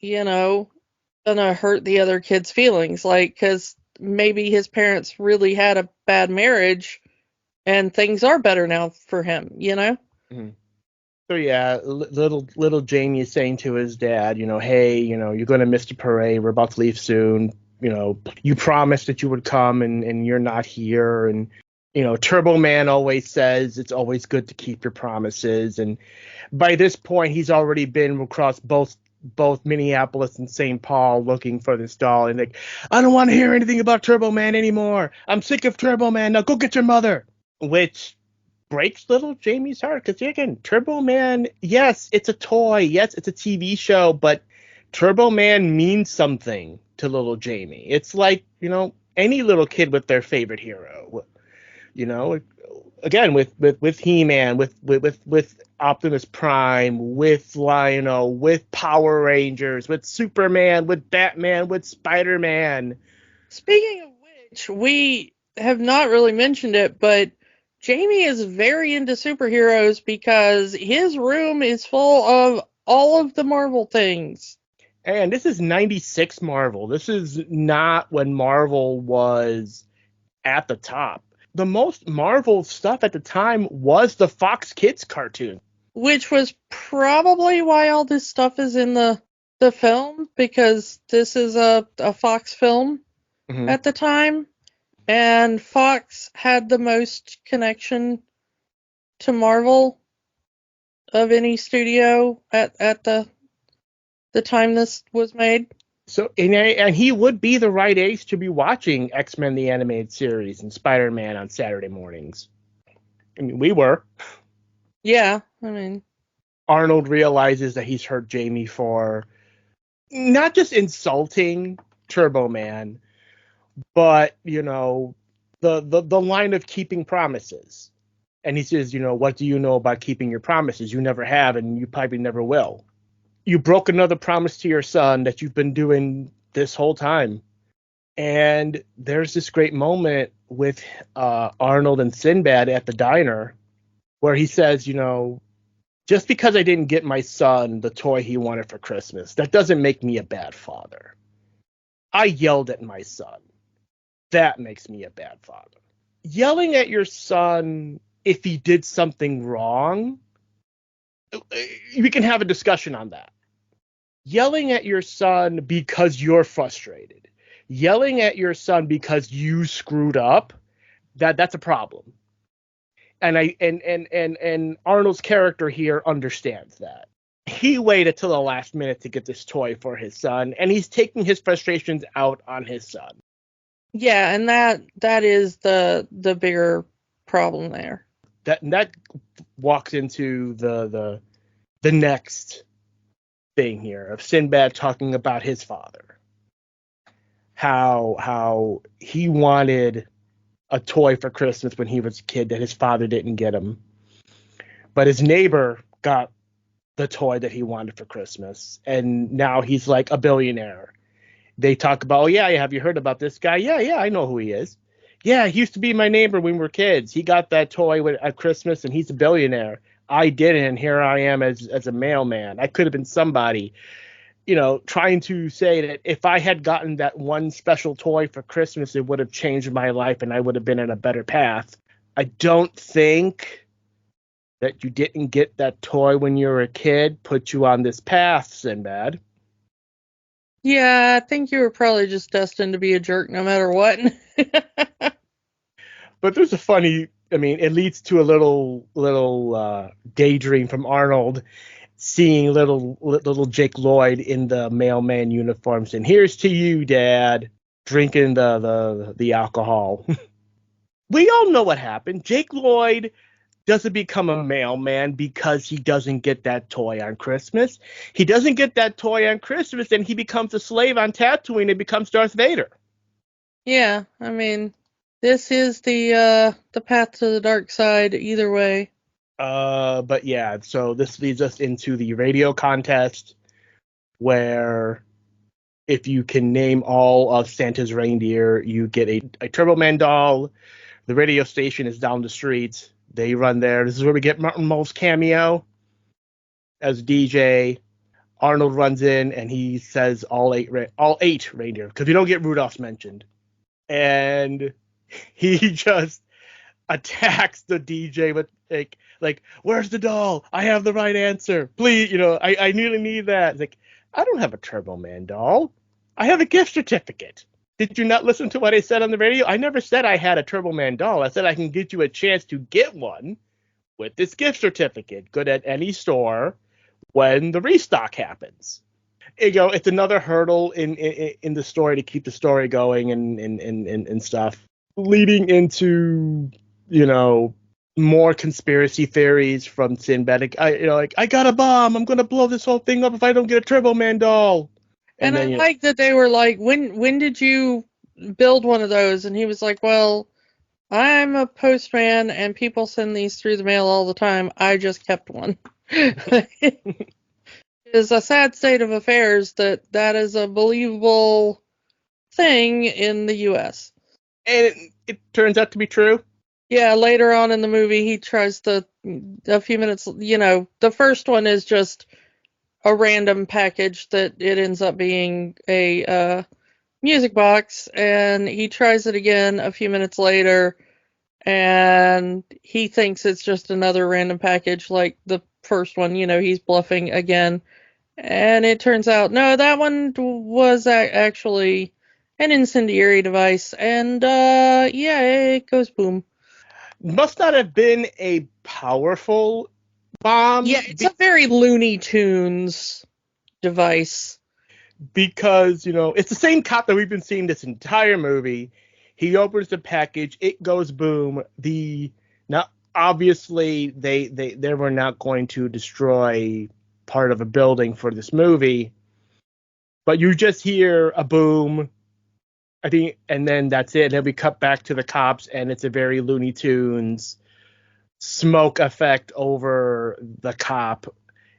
gonna hurt the other kid's feelings. Like, because maybe his parents really had a bad marriage, and things are better now for him, Mm-hmm. So yeah, little Jamie is saying to his dad, hey, you're going to miss the parade. We're about to leave soon. You promised that you would come, and you're not here. And, Turbo Man always says it's always good to keep your promises. And by this point, he's already been across both Minneapolis and St. Paul looking for this doll. And like, I don't want to hear anything about Turbo Man anymore. I'm sick of Turbo Man. Now go get your mother. Which breaks little Jamie's heart, because again, Turbo Man, yes, it's a toy, yes, it's a TV show, but Turbo Man means something to little Jamie. It's like, any little kid with their favorite hero. Again, with He-Man, with Optimus Prime, with Lion-O, with Power Rangers, with Superman, with Batman, with Spider-Man. Speaking of which, we have not really mentioned it, but Jamie is very into superheroes because his room is full of all of the Marvel things. And this is 96 Marvel. This is not when Marvel was at the top. The most Marvel stuff at the time was the Fox Kids cartoon. Which was probably why all this stuff is in the film, because this is a Fox film at the time. And Fox had the most connection to Marvel of any studio at the time this was made. So, and he would be the right age to be watching X-Men the Animated Series and Spider-Man on Saturday mornings. I mean, we were. Yeah, I mean, Arnold realizes that he's hurt Jamie for not just insulting Turbo Man, but, the line of keeping promises. And he says, what do you know about keeping your promises? You never have, and you probably never will. You broke another promise to your son that you've been doing this whole time. And there's this great moment with Arnold and Sinbad at the diner where he says, just because I didn't get my son the toy he wanted for Christmas, that doesn't make me a bad father. I yelled at my son. That makes me a bad father. Yelling at your son if he did something wrong, we can have a discussion on that. Yelling at your son because you're frustrated, yelling at your son because you screwed up, that's a problem. And Arnold's character here understands that. He waited till the last minute to get this toy for his son, and he's taking his frustrations out on his son. Yeah, and that is the bigger problem there. That walks into the next thing here of Sinbad talking about his father. How he wanted a toy for Christmas when he was a kid that his father didn't get him. But his neighbor got the toy that he wanted for Christmas, and now he's like a billionaire. They talk about, oh yeah, have you heard about this guy? Yeah, I know who he is. Yeah, he used to be my neighbor when we were kids. He got that toy at Christmas, and he's a billionaire. I didn't, and here I am as a mailman. I could have been somebody, trying to say that if I had gotten that one special toy for Christmas, it would have changed my life, and I would have been on a better path. I don't think that you didn't get that toy when you were a kid put you on this path, Sinbad. Yeah, I think you were probably just destined to be a jerk no matter what. But there's a funny, it leads to a little daydream from Arnold seeing little Jake Lloyd in the mailman uniforms, and here's to you, Dad, drinking the alcohol. We all know what happened. Jake Lloyd doesn't become a mailman because he doesn't get that toy on Christmas. He doesn't get that toy on Christmas, and he becomes a slave on Tatooine and becomes Darth Vader. Yeah, this is the path to the dark side either way. But yeah, so this leads us into the radio contest where if you can name all of Santa's reindeer, you get a Turbo Man doll. The radio station is down the street. They run there. This is where we get Martin Mull's cameo as DJ. Arnold runs in and he says all eight reindeer, because we don't get Rudolph's mentioned. And he just attacks the DJ with like, where's the doll? I have the right answer. Please, I really need that. It's like, I don't have a Turbo Man doll. I have a gift certificate. Did you not listen to what I said on the radio? I never said I had a Turbo Man doll. I said I can get you a chance to get one with this gift certificate, good at any store when the restock happens. It's another hurdle in the story to keep the story going and stuff, leading into more conspiracy theories from Sinbad. I got a bomb. I'm gonna blow this whole thing up if I don't get a Turbo Man doll. And I like that they were like, when did you build one of those? And he was like, well, I'm a postman and people send these through the mail all the time. I just kept one. It is a sad state of affairs that is a believable thing in the U.S. And it turns out to be true. Yeah, later on in the movie, he tries a few minutes, the first one is just a random package that it ends up being a music box, and he tries it again a few minutes later, and he thinks it's just another random package like the first one. He's bluffing again, and it turns out no, that one was actually an incendiary device, and it goes boom. Must not have been a powerful bomb. Yeah, it's a very Looney Tunes device. Because, it's the same cop that we've been seeing this entire movie. He opens the package, it goes boom. Now, obviously, they were not going to destroy part of a building for this movie, but you just hear a boom, I think, and then that's it. And then we cut back to the cops, and it's a very Looney Tunes smoke effect over the cop.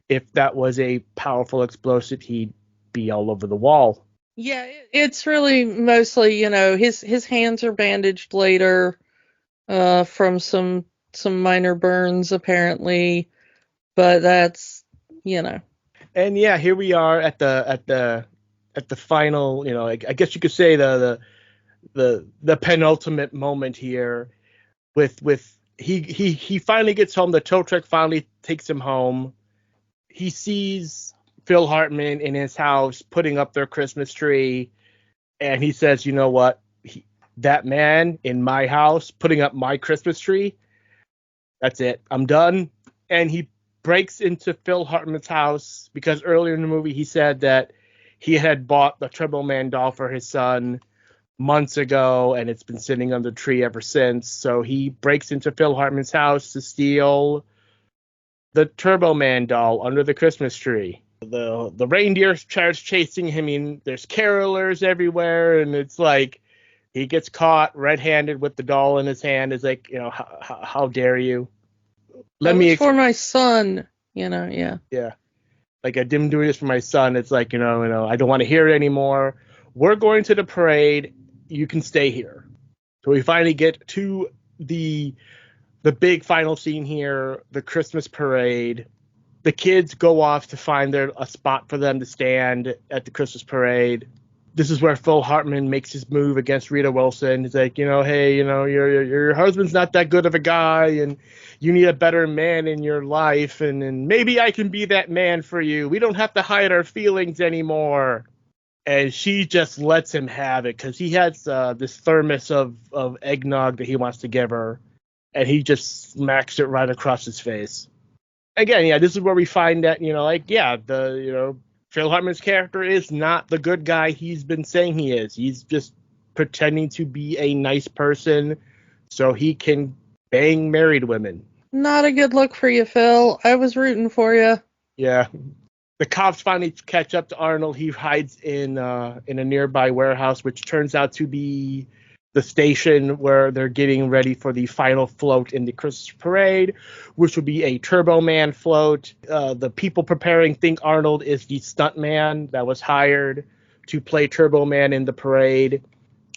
If that was a powerful explosive, he'd be all over the wall. Yeah, it's really mostly, his hands are bandaged later from some minor burns apparently, but that's, And yeah, here we are at the final, I guess you could say the penultimate moment here with he finally gets home. The tow truck finally takes him home. He sees Phil Hartman in his house putting up their Christmas tree, and he says, "You know what? That man in my house putting up my Christmas tree, that's it. I'm done." And he breaks into Phil Hartman's house because earlier in the movie he said that he had bought the Turbo Man doll for his son months ago, and it's been sitting on the tree ever since. So he breaks into Phil Hartman's house to steal the Turbo Man doll under the Christmas tree. The reindeer starts chasing him. I mean, there's carolers everywhere, and it's like he gets caught red-handed with the doll in his hand. It's like, how dare you? For my son, yeah. Yeah. Like, I didn't do this for my son. It's like, I don't want to hear it anymore. We're going to the parade. You can stay here. So we finally get to the big final scene here, the Christmas parade. The kids go off to find a spot for them to stand at the Christmas parade. This is where Phil Hartman makes his move against Rita Wilson. He's like, hey, your husband's not that good of a guy, and you need a better man in your life, and maybe I can be that man for you. We don't have to hide our feelings anymore. And she just lets him have it because he has this thermos of eggnog that he wants to give her, and he just smacks it right across his face. Again, yeah, this is where we find that, Phil Hartman's character is not the good guy he's been saying he is. He's just pretending to be a nice person so he can bang married women. Not a good look for you, Phil. I was rooting for you. Yeah. The cops finally catch up to Arnold. He hides in a nearby warehouse, which turns out to be the station where they're getting ready for the final float in the Christmas parade, which will be a Turbo Man float. The people preparing think Arnold is the stuntman that was hired to play Turbo Man in the parade.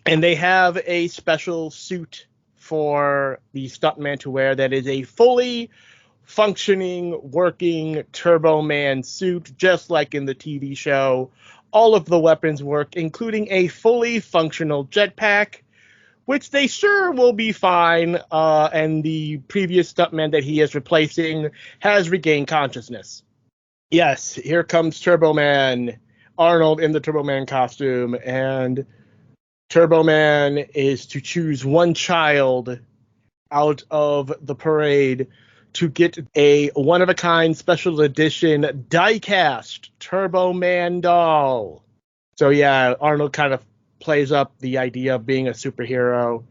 And they have a special suit for the stuntman to wear that is a fully functioning, working Turbo Man suit, just like in the TV show. All of the weapons work, including a fully functional jetpack, which they sure will be fine, and the previous stuntman that he is replacing has regained consciousness. Yes, here comes Turbo Man, Arnold in the Turbo Man costume, and Turbo Man is to choose one child out of the parade to get a one-of-a-kind special edition die-cast Turbo Man doll. So yeah, Arnold kind of plays up the idea of being a superhero.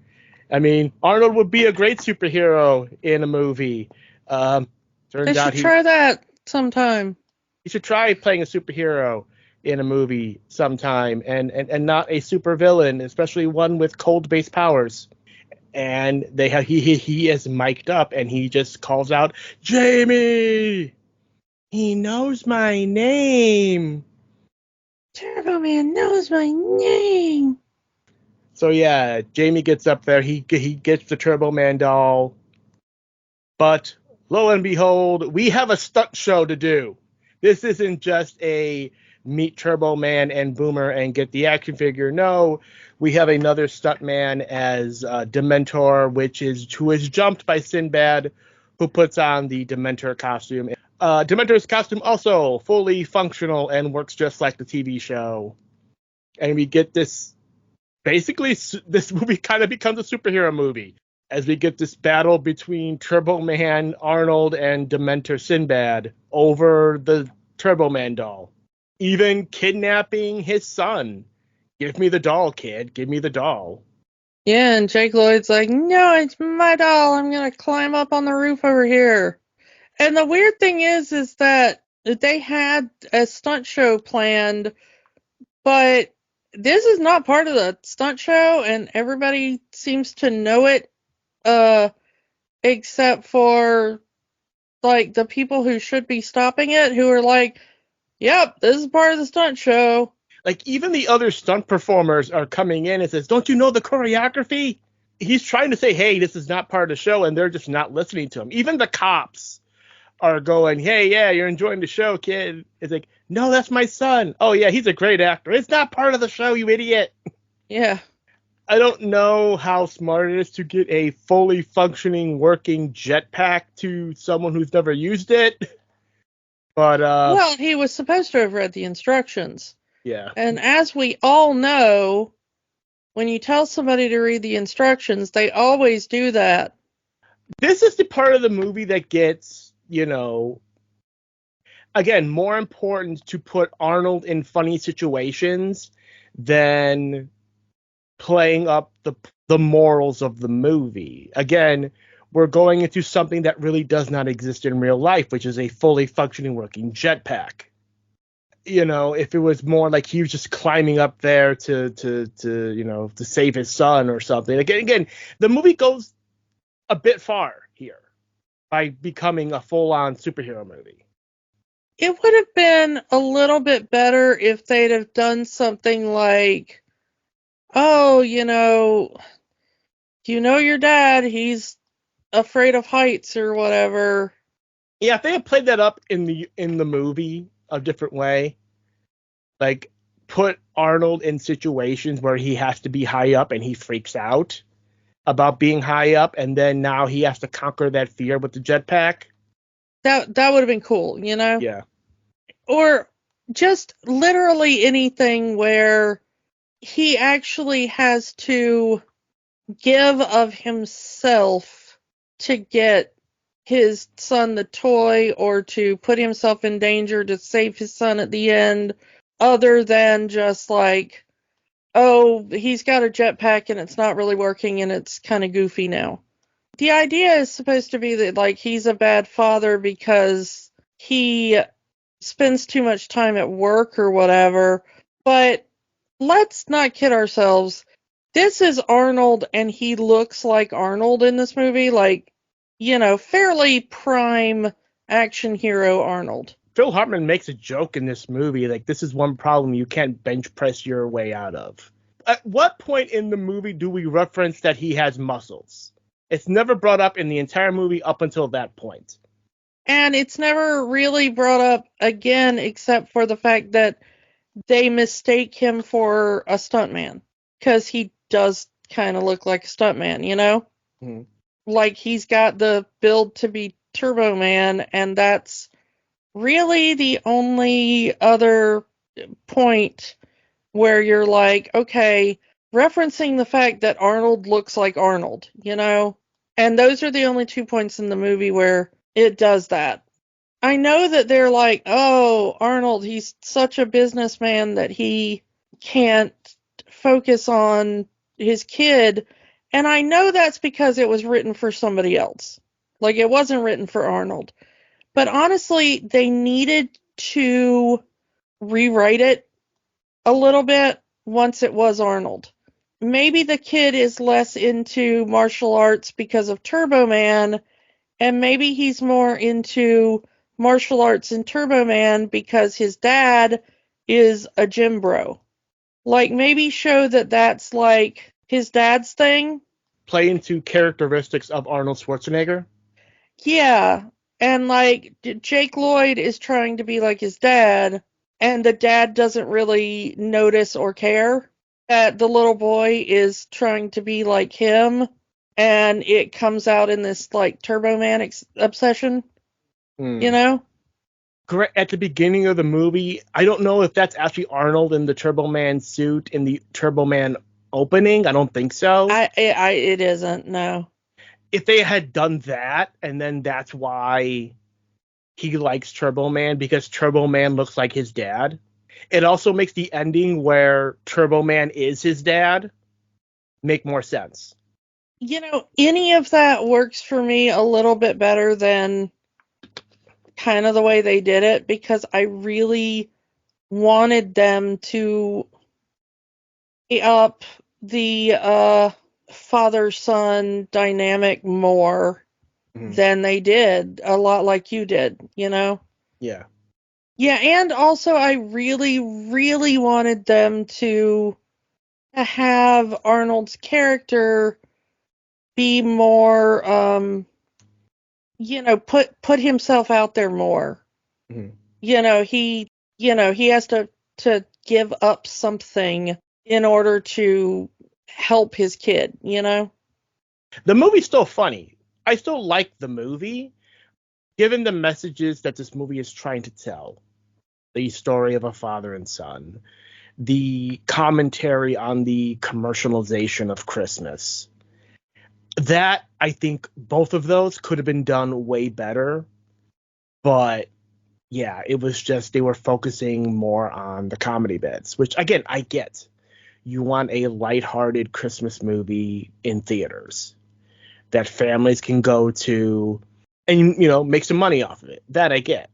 I mean, Arnold would be a great superhero in a movie. They should try that sometime. He should try playing a superhero in a movie sometime, and not a supervillain, especially one with cold-based powers. And he is mic'd up, and he just calls out, "Jamie! He knows my name!" Turbo Man knows my name. So yeah, Jamie gets up there. He gets the Turbo Man doll. But lo and behold, we have a stunt show to do. This isn't just a meet Turbo Man and Boomer and get the action figure. No, we have another stuntman as Dementor, who is jumped by Sinbad, who puts on the Dementor costume. Dementor's costume also fully functional and works just like the TV show. And we get this, basically, this movie kind of becomes a superhero movie as we get this battle between Turbo Man, Arnold, and Dementor Sinbad over the Turbo Man doll. Even kidnapping his son. Give me the doll, kid. Give me the doll. Yeah, and Jake Lloyd's like, no, it's my doll. I'm going to climb up on the roof over here. And the weird thing is that they had a stunt show planned, but this is not part of the stunt show, and everybody seems to know it. except for, like, the people who should be stopping it, who are like, yep, this is part of the stunt show. Like, even the other stunt performers are coming in and says, don't you know the choreography? He's trying to say, hey, this is not part of the show, and they're just not listening to him. Even the cops are going, hey, yeah, you're enjoying the show, kid. It's like, no, that's my son. Oh, yeah, he's a great actor. It's not part of the show, you idiot. Yeah. I don't know how smart it is to get a fully functioning, working jetpack to someone who's never used it. But, well, he was supposed to have read the instructions. yeah. And as we all know, when you tell somebody to read the instructions, they always do that. This is the part of the movie that gets, again, more important to put Arnold in funny situations than playing up the morals of the movie. Again, we're going into something that really does not exist in real life, which is a fully functioning working jetpack. If it was more like he was just climbing up there to save his son or something. Again, the movie goes a bit far here by becoming a full-on superhero movie. It would have been a little bit better if they'd have done something like, oh, you know your dad, he's afraid of heights or whatever. Yeah, if they had played that up in the movie a different way, like put Arnold in situations where he has to be high up and he freaks out about being high up, and then now he has to conquer that fear with the jetpack. That would have been cool, Yeah. Or just literally anything where he actually has to give of himself to get his son the toy, or to put himself in danger to save his son at the end, other than just like, oh, he's got a jetpack and it's not really working and it's kind of goofy now. The idea is supposed to be that, like, he's a bad father because he spends too much time at work or whatever, but let's not kid ourselves. This is Arnold, and he looks like Arnold in this movie, like, fairly prime action hero Arnold. Phil Hartman makes a joke in this movie, like, this is one problem you can't bench press your way out of. At what point in the movie do we reference that he has muscles? It's never brought up in the entire movie up until that point. And it's never really brought up again, except for the fact that they mistake him for a stuntman. Because he does kind of look like a stuntman, Mm-hmm. Like, he's got the build to be Turbo Man, and that's really the only other point where you're like, okay, referencing the fact that Arnold looks like Arnold, And those are the only 2 points in the movie where it does that. I know that they're like, oh, Arnold, he's such a businessman that he can't focus on his kid. And I know that's because it was written for somebody else. Like, it wasn't written for Arnold. But honestly, they needed to rewrite it a little bit once it was Arnold. Maybe the kid is less into martial arts because of Turbo Man, and maybe he's more into martial arts in Turbo Man because his dad is a gym bro. Like, maybe show that that's like his dad's thing. Play into characteristics of Arnold Schwarzenegger. Yeah, and like Jake Lloyd is trying to be like his dad, and the dad doesn't really notice or care that the little boy is trying to be like him, and it comes out in this like Turbo Man obsession, At the beginning of the movie, I don't know if that's actually Arnold in the Turbo Man suit in the Turbo Man opening. I don't think so. It isn't, no. If they had done that, and then that's why he likes Turbo Man, because Turbo Man looks like his dad. It also makes the ending where Turbo Man is his dad make more sense. Any of that works for me a little bit better than kind of the way they did it, because I really wanted them to up the father-son dynamic more. than they did, a lot like you did, you know? Yeah. Yeah, and also I really, really wanted them to have Arnold's character be more, put himself out there more. Mm-hmm. He has to give up something in order to help his kid, you know? The movie's still funny. I still like the movie, given the messages that this movie is trying to tell. The story of a father and son, the commentary on the commercialization of Christmas. That, I think both of those could have been done way better. But yeah, it was just they were focusing more on the comedy bits, which again, I get. You want a lighthearted Christmas movie in theaters that families can go to and, make some money off of it. That I get.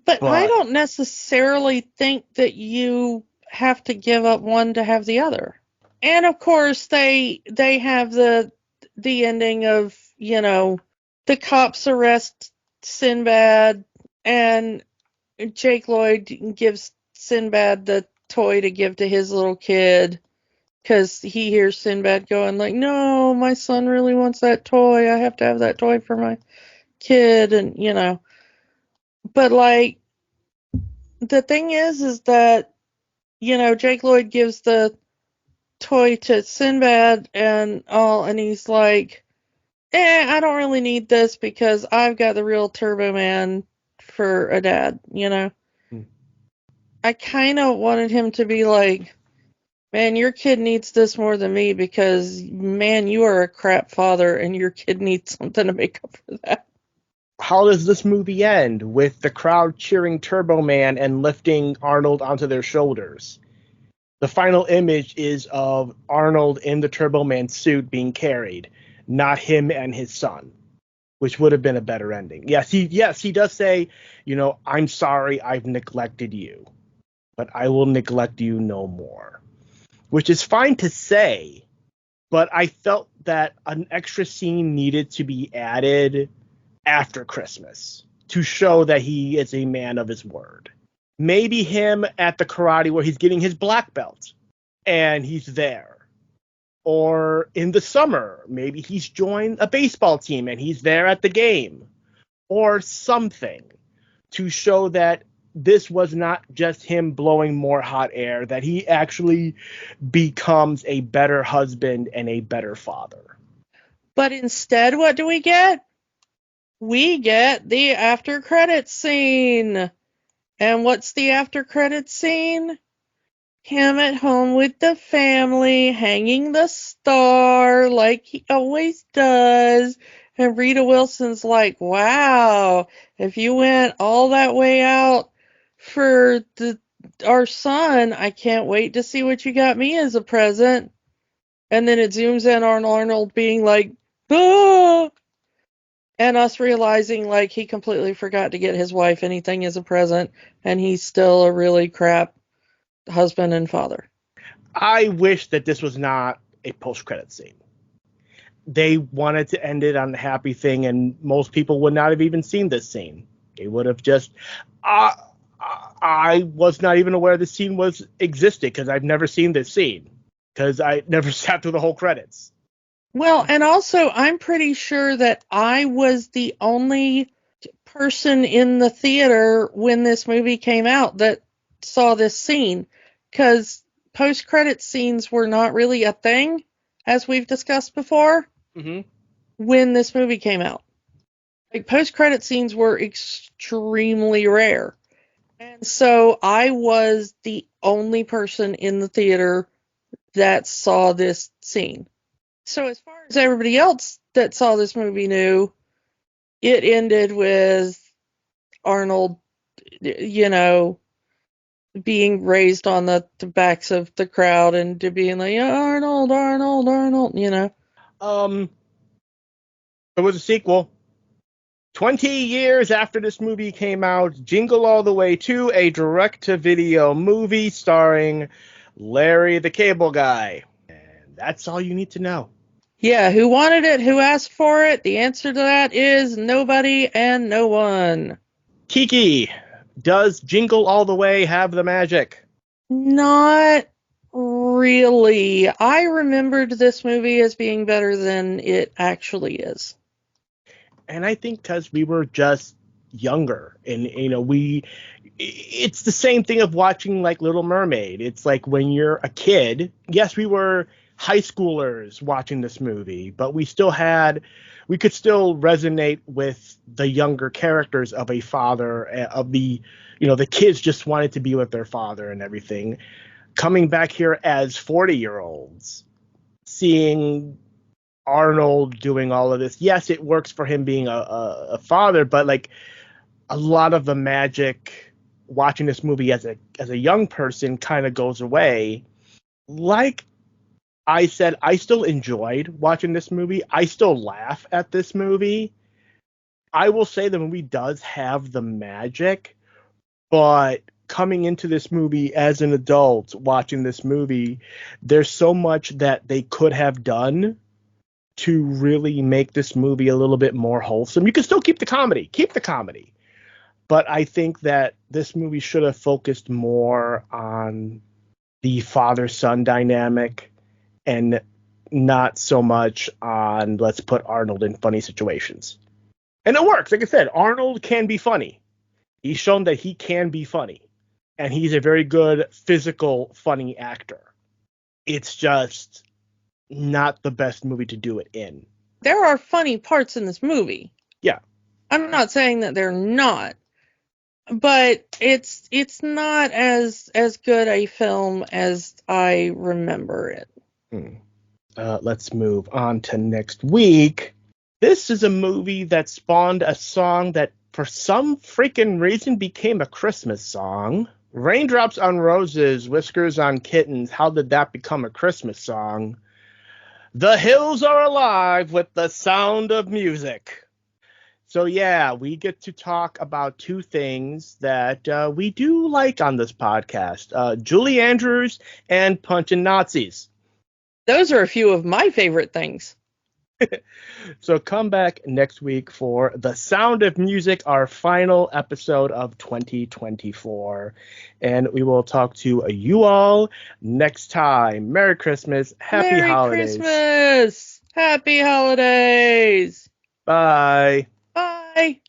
But I don't necessarily think that you have to give up one to have the other. And of course, they have the ending of, the cops arrest Sinbad and Jake Lloyd gives Sinbad the toy to give to his little kid because he hears Sinbad going like, no, my son really wants that toy. I have to have that toy for my kid. And, but like, the thing is that, Jake Lloyd gives the toy to Sinbad and all, and he's like, I don't really need this because I've got the real Turbo Man for a dad, I kind of wanted him to be like, man, your kid needs this more than me because, man, you are a crap father and your kid needs something to make up for that. How does this movie end? With the crowd cheering Turbo Man and lifting Arnold onto their shoulders. The final image is of Arnold in the Turbo Man suit being carried, not him and his son, which would have been a better ending. Yes, he does say, I'm sorry I've neglected you, but I will neglect you no more, which is fine to say, but I felt that an extra scene needed to be added after Christmas to show that he is a man of his word. Maybe him at the karate where he's getting his black belt and he's there. Or in the summer, maybe he's joined a baseball team and he's there at the game. Or something to show that this was not just him blowing more hot air, that he actually becomes a better husband and a better father. But instead, what do we get? We get the after credits scene. And what's the after credits scene? Him at home with the family, hanging the star like he always does. And Rita Wilson's like, wow, if you went all that way out for our son, I can't wait to see what you got me as a present. And then it zooms in on Arnold being like, ah! And us realizing like he completely forgot to get his wife anything as a present, and he's still a really crap husband and father. I wish that this was not a post-credit scene. They wanted to end it on a happy thing, and most people would not have even seen this scene. They would have just... I was not even aware this scene was existed because I've never seen this scene because I never sat through the whole credits. Well, and also I'm pretty sure that I was the only person in the theater when this movie came out that saw this scene, because post-credit scenes were not really a thing, as we've discussed before, when this movie came out. Like, post-credit scenes were extremely rare. And so I was the only person in the theater that saw this scene. So as far as everybody else that saw this movie knew, it ended with Arnold, being raised on the backs of the crowd and to being like, Arnold, Arnold, Arnold, There was a sequel. 20 years after this movie came out, Jingle All the Way 2, a direct-to-video movie starring Larry the Cable Guy. And that's all you need to know. Yeah, who wanted it? Who asked for it? The answer to that is nobody and no one. Kiki, does Jingle All the Way have the magic? Not really. I remembered this movie as being better than it actually is. And I think because we were just younger, and it's the same thing of watching like Little Mermaid. It's like when you're a kid, yes, we were high schoolers watching this movie, but we could still resonate with the younger characters of a father, of the kids just wanted to be with their father and everything. Coming back here as 40-year-olds, seeing Arnold doing all of this. Yes, it works for him being a father, but like a lot of the magic watching this movie as a young person kind of goes away. Like I said, I still enjoyed watching this movie. I still laugh at this movie. I will say the movie does have the magic, but coming into this movie as an adult watching this movie, there's so much that they could have done to really make this movie a little bit more wholesome. You can still keep the comedy. But I think that this movie should have focused more on the father-son dynamic and not so much on let's put Arnold in funny situations. And it works. Like I said, Arnold can be funny. He's shown that he can be funny. And he's a very good physical, funny actor. It's just not the best movie to do it in. There are funny parts in this movie. Yeah. I'm not saying that they're not, but it's not as good a film as I remember it. Let's move on to next week. This is a movie that spawned a song that for some freaking reason became a Christmas song. Raindrops on Roses, Whiskers on Kittens. How did that become a Christmas song? The hills are alive with the sound of music. So yeah, we get to talk about two things that we do like on this podcast. Julie Andrews and punching Nazis. Those are a few of my favorite things. So come back next week for The Sound of Music, our final episode of 2024. And we will talk to you all next time. Merry Christmas. Happy holidays. Merry Christmas. Happy holidays. Bye. Bye.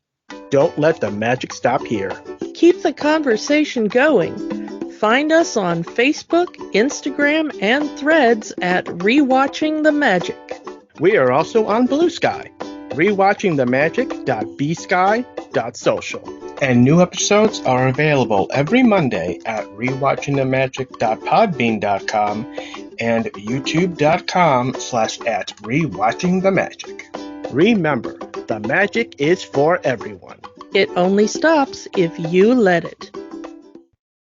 Don't let the magic stop here. Keep the conversation going. Find us on Facebook, Instagram, and Threads at Rewatching the Magic. We are also on Blue Sky, rewatchingthemagic.bsky.social. And new episodes are available every Monday at rewatchingthemagic.podbean.com and youtube.com/@rewatchingthemagic. Remember, the magic is for everyone. It only stops if you let it.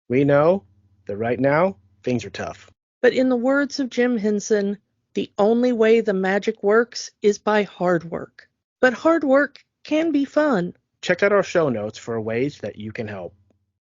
We know that right now, things are tough. But in the words of Jim Henson, the only way the magic works is by hard work. But hard work can be fun. Check out our show notes for ways that you can help.